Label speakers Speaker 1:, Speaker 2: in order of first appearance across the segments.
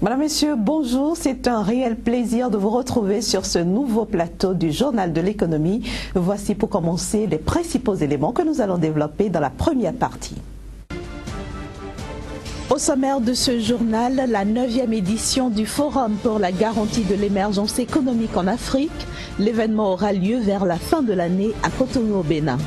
Speaker 1: Madame, Messieurs, bonjour. C'est un réel plaisir de vous retrouver sur ce nouveau plateau du Journal de l'économie. Voici pour commencer les principaux éléments que nous allons développer dans la première partie. Au sommaire de ce journal, la 9e édition du Forum pour la garantie de l'émergence économique en Afrique. L'événement aura lieu vers la fin de l'année à Cotonou au Bénin.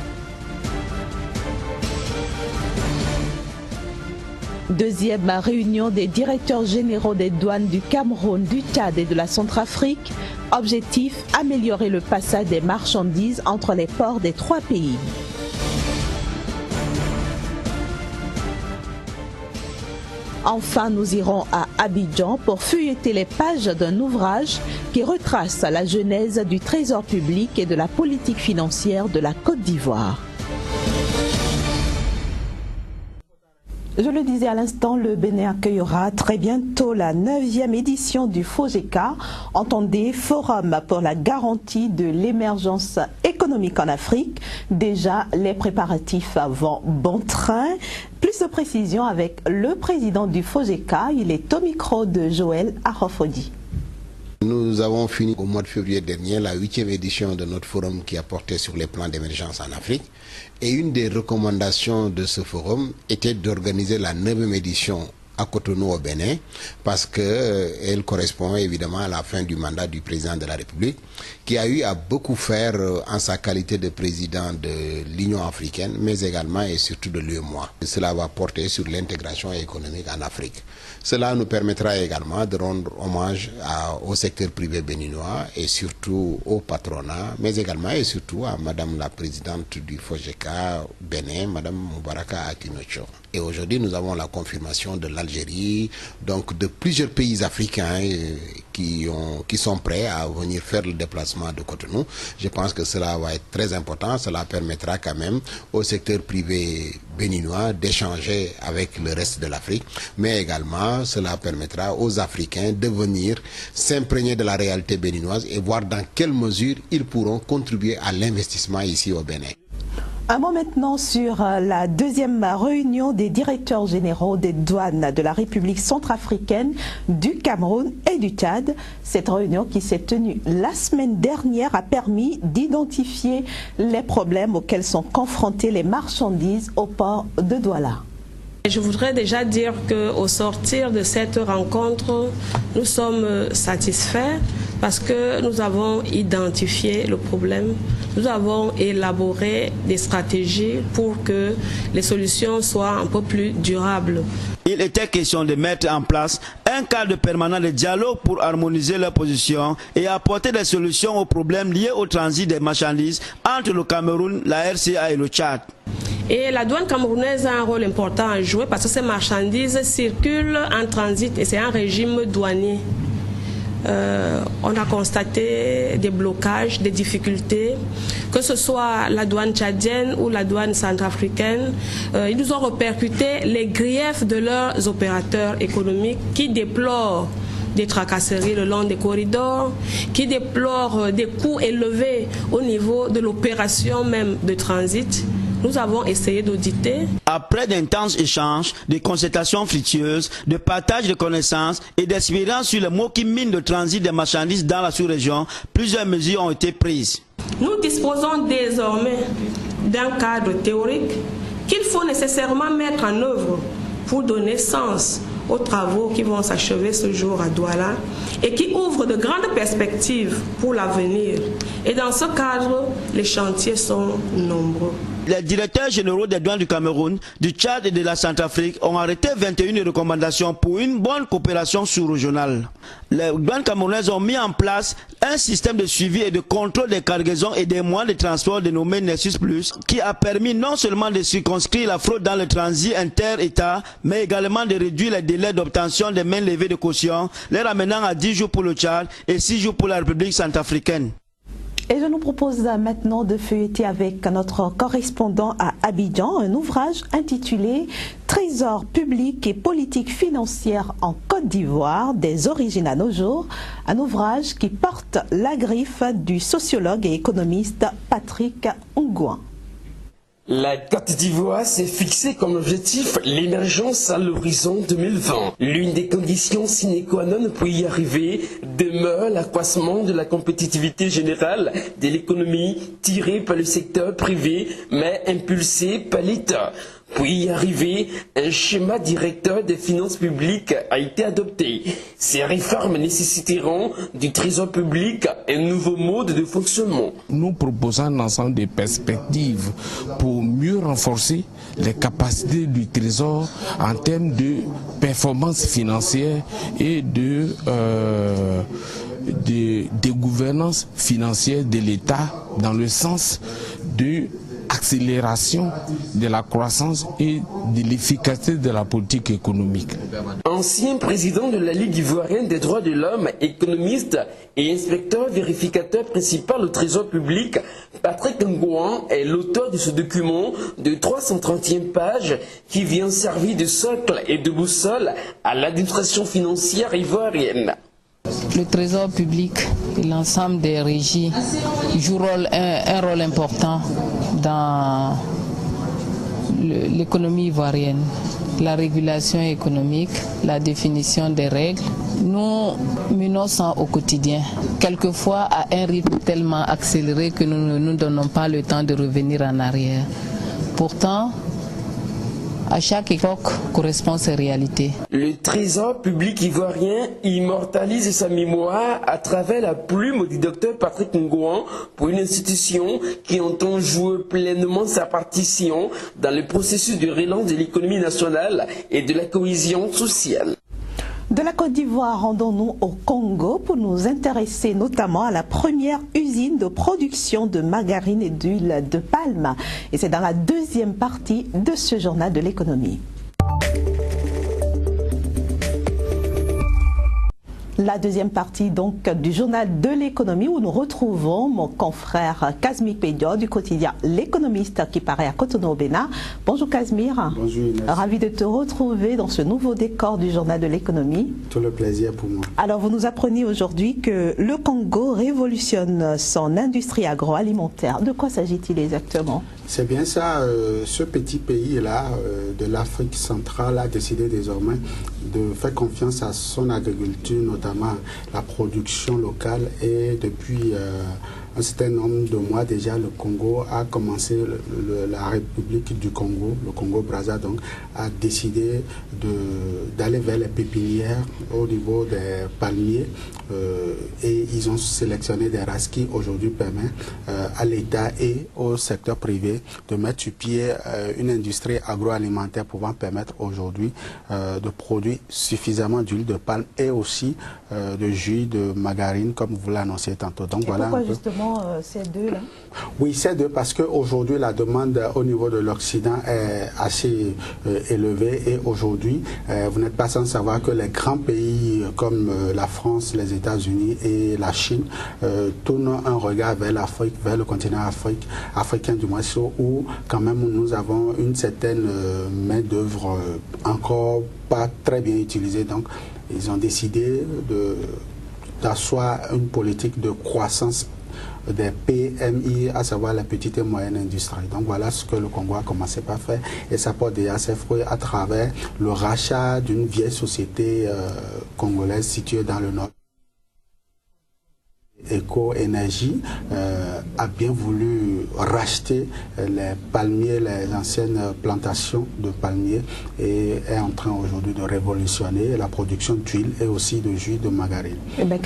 Speaker 1: Deuxième réunion des directeurs généraux des douanes du Cameroun, du Tchad et de la Centrafrique. Objectif, améliorer le passage des marchandises entre les ports des trois pays. Enfin, nous irons à Abidjan pour feuilleter les pages d'un ouvrage qui retrace la genèse du trésor public et de la politique financière de la Côte d'Ivoire. Je le disais à l'instant, le Bénin accueillera très bientôt la 9e édition du FOGECA, entendez Forum pour la garantie de l'émergence économique en Afrique. Déjà, les préparatifs vont bon train. Plus de précisions avec le président du FOGECA, il est au micro de Joël Arofodi.
Speaker 2: Nous avons fini au mois de février dernier la 8e édition de notre forum qui a porté sur les plans d'émergence en Afrique. Et une des recommandations de ce forum était d'organiser la 9e édition à Cotonou au Bénin parce qu'elle correspond évidemment à la fin du mandat du président de la République qui a eu à beaucoup faire en sa qualité de président de l'Union africaine mais également et surtout de l'UEMOA. Cela va porter sur l'intégration économique en Afrique. Cela nous permettra également de rendre hommage au secteur privé béninois et surtout au patronat mais également et surtout à Madame la présidente du FOGECA Bénin, Madame Moubaraka Akinocho. Et aujourd'hui, nous avons la confirmation de l'Algérie, donc de plusieurs pays africains qui sont prêts à venir faire le déplacement de Cotonou. Je pense que cela va être très important. Cela permettra quand même au secteur privé béninois d'échanger avec le reste de l'Afrique. Mais également, cela permettra aux Africains de venir s'imprégner de la réalité béninoise et voir dans quelle mesure ils pourront contribuer à l'investissement ici au Bénin.
Speaker 1: Un mot maintenant sur la 2e réunion des directeurs généraux des douanes de la République centrafricaine, du Cameroun et du Tchad. Cette réunion qui s'est tenue la semaine dernière a permis d'identifier les problèmes auxquels sont confrontées les marchandises au port de Douala.
Speaker 3: Je voudrais déjà dire qu'au sortir de cette rencontre, nous sommes satisfaits parce que nous avons identifié le problème, nous avons élaboré des stratégies pour que les solutions soient un peu plus durables.
Speaker 4: Il était question de mettre en place un cadre permanent de dialogue pour harmoniser leurs positions et apporter des solutions aux problèmes liés au transit des marchandises entre le Cameroun, la RCA et le Tchad.
Speaker 3: Et la douane camerounaise a un rôle important à jouer parce que ces marchandises circulent en transit et c'est un régime douanier. On a constaté des blocages, des difficultés, que ce soit la douane tchadienne ou la douane centrafricaine. Ils nous ont répercuté les griefs de leurs opérateurs économiques qui déplorent des tracasseries le long des corridors, qui déplorent des coûts élevés au niveau de l'opération même de transit. Nous avons essayé d'auditer.
Speaker 4: Après d'intenses échanges, de consultations fructueuses, de partage de connaissances et d'expériences sur les mots qui minent le transit des marchandises dans la sous-région, plusieurs mesures ont été prises.
Speaker 3: Nous disposons désormais d'un cadre théorique qu'il faut nécessairement mettre en œuvre pour donner sens aux travaux qui vont s'achever ce jour à Douala et qui ouvrent de grandes perspectives pour l'avenir. Et dans ce cadre, les chantiers sont nombreux.
Speaker 4: Les directeurs généraux des douanes du Cameroun, du Tchad et de la Centrafrique ont arrêté 21 recommandations pour une bonne coopération sous-régionale. Les douanes camerounaises ont mis en place un système de suivi et de contrôle des cargaisons et des moyens de transport dénommé Nexus Plus, qui a permis non seulement de circonscrire la fraude dans le transit inter-État, mais également de réduire les délais d'obtention des mains levées de caution, les ramenant à 10 jours pour le Tchad et 6 jours pour la République centrafricaine.
Speaker 1: Et je nous propose maintenant de feuilleter avec notre correspondant à Abidjan un ouvrage intitulé « Trésor public et politique financière en Côte d'Ivoire, des origines à nos jours », un ouvrage qui porte la griffe du sociologue et économiste Patrick Ngouan.
Speaker 5: La Côte d'Ivoire s'est fixé comme objectif l'émergence à l'horizon 2020. L'une des conditions sine qua non pour y arriver demeure l'accroissement de la compétitivité générale de l'économie tirée par le secteur privé mais impulsée par l'État. Pour y arriver, un schéma directeur des finances publiques a été adopté. Ces réformes nécessiteront du trésor public un nouveau mode de fonctionnement.
Speaker 6: Nous proposons un ensemble de perspectives pour mieux renforcer les capacités du trésor en termes de performance financière et de gouvernance financière de l'État dans le sens de accélération de la croissance et de l'efficacité de la politique économique.
Speaker 5: Ancien président de la Ligue ivoirienne des droits de l'homme, économiste et inspecteur vérificateur principal au Trésor public, Patrick Ngouan est l'auteur de ce document de 331 pages qui vient servir de socle et de boussole à l'administration financière ivoirienne.
Speaker 7: Le Trésor public et l'ensemble des régies jouent un rôle important dans l'économie ivoirienne. La régulation économique, la définition des règles. Nous menons ça au quotidien, quelquefois à un rythme tellement accéléré que nous ne nous donnons pas le temps de revenir en arrière. Pourtant, à chaque époque correspond ses réalités.
Speaker 5: Le Trésor public ivoirien immortalise sa mémoire à travers la plume du docteur Patrick Ngouan pour une institution qui entend jouer pleinement sa partition dans le processus de relance de l'économie nationale et de la cohésion sociale.
Speaker 1: De la Côte d'Ivoire, rendons-nous au Congo pour nous intéresser notamment à la première usine de production de margarine et d'huile de palme. Et c'est dans la deuxième partie de ce journal de l'économie. La deuxième partie donc du journal de l'économie où nous retrouvons mon confrère Casimir Pédior du quotidien L'Économiste qui paraît à Cotonou au Bénin. Bonjour Casimir.
Speaker 8: Bonjour Inès.
Speaker 1: Ravi de te retrouver dans ce nouveau décor du journal de l'économie.
Speaker 8: Tout le plaisir pour moi.
Speaker 1: Alors vous nous apprenez aujourd'hui que le Congo révolutionne son industrie agroalimentaire. De quoi s'agit-il exactement?
Speaker 8: C'est bien ça, ce petit pays-là de l'Afrique centrale a décidé désormais de faire confiance à son agriculture, notamment la production locale. Et depuis un certain nombre de mois déjà, le Congo a commencé, la République du Congo, le Congo-Brazza donc, a décidé d'aller vers les pépinières au niveau des palmiers et ils ont sélectionné des races qui aujourd'hui permettent à l'État et au secteur privé de mettre sur pied une industrie agroalimentaire pouvant permettre aujourd'hui de produire suffisamment d'huile de palme et aussi de jus de margarine comme vous l'annonciez tantôt. Donc, voilà
Speaker 1: pourquoi justement ces deux-là?
Speaker 8: Oui, ces deux parce qu'aujourd'hui la demande au niveau de l'Occident est assez élevée et aujourd'hui vous n'êtes pas sans savoir que les grands pays comme la France, les États-Unis et la Chine tournent un regard vers l'Afrique, vers le continent africain du moins, où quand même nous avons une certaine main d'œuvre encore pas très bien utilisée. Donc ils ont décidé d'asseoir une politique de croissance des PMI, à savoir la petite et moyenne industrie. Donc voilà ce que le Congo a commencé par faire et ça porte déjà ses fruits à travers le rachat d'une vieille société congolaise située dans le nord. Éco-énergie a bien voulu racheter les palmiers, les anciennes plantations de palmiers et est en train aujourd'hui de révolutionner la production d'huile et aussi de jus de margarine.
Speaker 1: Eh bien,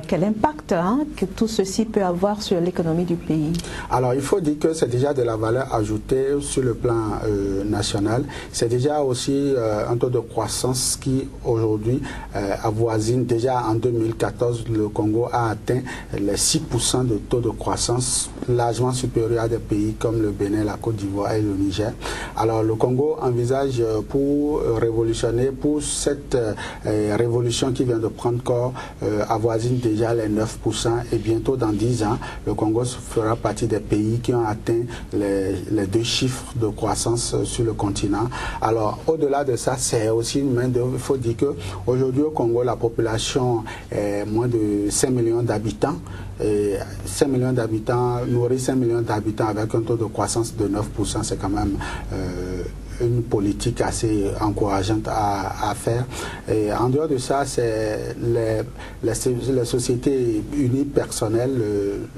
Speaker 1: quel impact que tout ceci peut avoir sur l'économie du pays? Alors
Speaker 8: il faut dire que c'est déjà de la valeur ajoutée sur le plan national. C'est déjà aussi un taux de croissance qui aujourd'hui avoisine. Déjà en 2014 le Congo a atteint les 6% de taux de croissance, largement supérieur à des pays comme le Bénin, la Côte d'Ivoire et le Niger. Alors le Congo envisage pour révolutionner, pour cette révolution qui vient de prendre corps, avoisine déjà les 9% et bientôt dans 10 ans, le Congo fera partie des pays qui ont atteint les 2 chiffres de croissance sur le continent. Alors au-delà de ça, c'est aussi une main d'œuvre. Il faut dire qu'aujourd'hui au Congo, la population est moins de 5 millions d'habitants. d'habitants. 5 millions d'habitants, nourrir 5 millions d'habitants avec un taux de croissance de 9%, c'est quand même une politique assez encourageante à faire. Et en dehors de ça, c'est les sociétés unipersonnelles,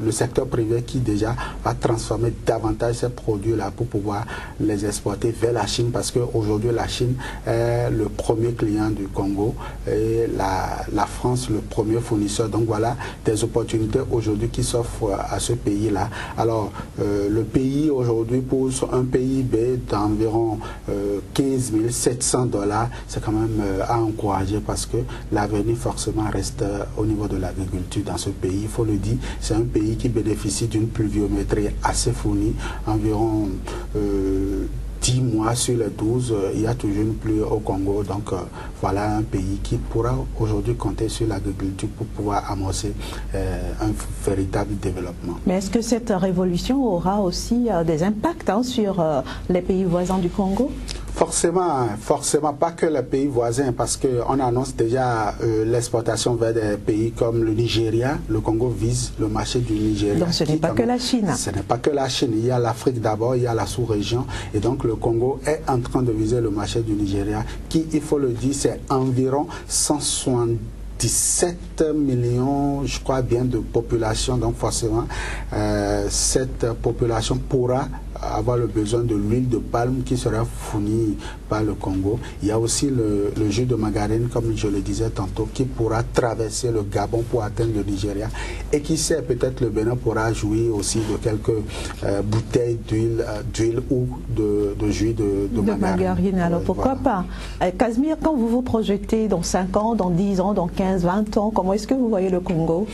Speaker 8: le secteur privé qui déjà va transformer davantage ces produits-là pour pouvoir les exporter vers la Chine, parce qu'aujourd'hui la Chine est le premier client du Congo et la France le premier fournisseur. Donc voilà des opportunités aujourd'hui qui s'offrent à ce pays-là. Alors le pays aujourd'hui, pour un PIB d'environ 15 700 $, c'est quand même à encourager, parce que l'avenir forcément reste au niveau de l'agriculture dans ce pays. Il faut le dire, c'est un pays qui bénéficie d'une pluviométrie assez fournie, environ 10 mois sur les 12, il y a toujours une pluie au Congo. Donc voilà un pays qui pourra aujourd'hui compter sur l'agriculture pour pouvoir amorcer un véritable développement.
Speaker 1: Mais est-ce que cette révolution aura aussi des impacts sur les pays voisins du Congo? Forcément, pas que les pays voisins, parce qu'on annonce déjà l'exportation vers des pays comme le Nigeria. Le Congo vise le marché du Nigeria. Donc ce n'est pas que la Chine.
Speaker 8: Ce n'est pas que la Chine. Il y a l'Afrique d'abord, il y a la sous-région. Et donc le Congo est en train de viser le marché du Nigeria, qui, il faut le dire, c'est environ 177 millions, je crois bien, de population. Donc forcément, cette population pourra avoir le besoin de l'huile de palme qui sera fournie par le Congo. Il y a aussi le jus de margarine, comme je le disais tantôt, qui pourra traverser le Gabon pour atteindre le Nigeria. Et qui sait, peut-être le Bénin pourra jouir aussi de quelques bouteilles d'huile ou de jus de margarine.
Speaker 1: Alors pourquoi pas? Casimir, quand vous vous projetez dans 5 ans, dans 10 ans, dans 15, 20 ans, comment est-ce que vous voyez le Congo?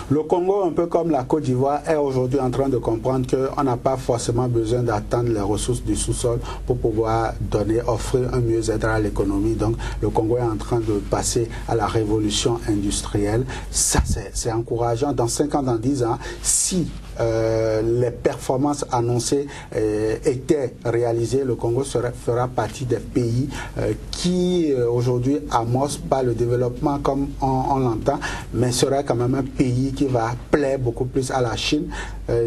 Speaker 8: Le Congo, un peu comme la Côte d'Ivoire, est aujourd'hui en train de comprendre qu'on n'a pas forcément besoin d'attendre les ressources du sous-sol pour pouvoir offrir un mieux-être à l'économie. Donc le Congo est en train de passer à la révolution industrielle. Ça, c'est encourageant. Dans 5 ans, dans 10 ans, si les performances annoncées étaient réalisées, le Congo fera partie des pays qui aujourd'hui amorcent pas le développement comme on l'entend, mais sera quand même un pays qui va plaire beaucoup plus à la Chine.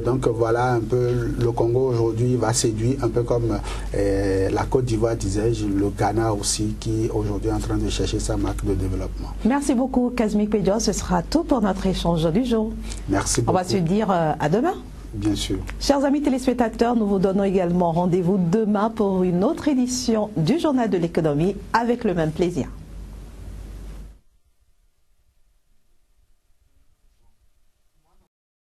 Speaker 8: Donc voilà un peu, le Congo aujourd'hui va séduire, un peu comme la Côte d'Ivoire, disais-je, le Ghana aussi, qui aujourd'hui est en train de chercher sa marque de développement.
Speaker 1: Merci beaucoup Casimir Pédios, ce sera tout pour notre échange du jour.
Speaker 8: Merci beaucoup.
Speaker 1: On va se dire à demain.
Speaker 8: Bien sûr.
Speaker 1: Chers amis téléspectateurs, nous vous donnons également rendez-vous demain pour une autre édition du Journal de l'économie avec le même plaisir.